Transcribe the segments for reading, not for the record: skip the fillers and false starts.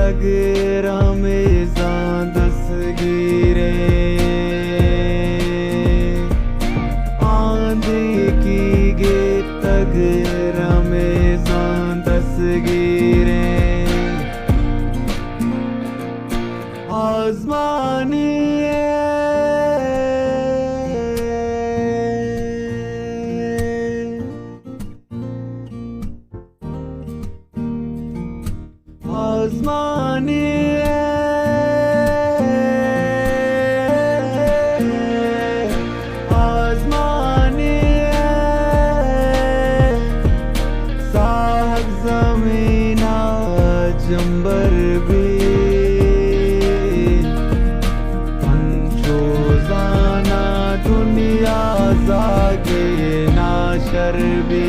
तगर हमेशा दस्तगीरे आंधी की गे तगर हमेशा दस्तगीरे आसमानी आसमानी आसमानी साहब ज़मीना जंबर भी अंशोजाना दुनिया जागे नाशर भी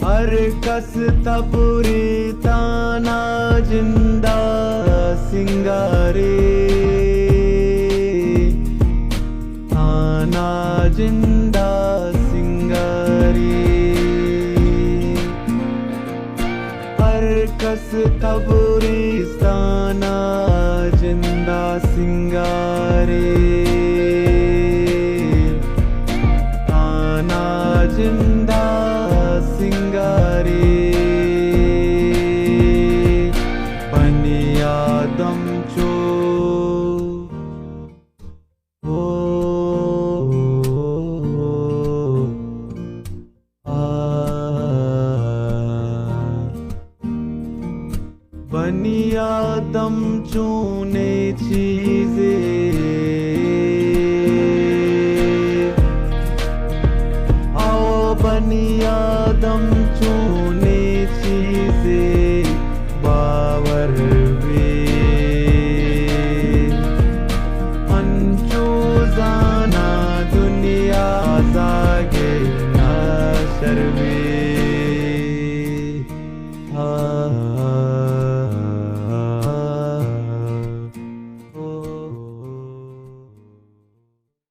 हर कसता पूरी ताना जिंदा सिंगारे ताना जिंदा सिंगारे हर कसता पूरी ताना जिंदा सिंगारे ताना जिंदा सिंगारे बनिया दम चो बनिया दम चूने चीज़ें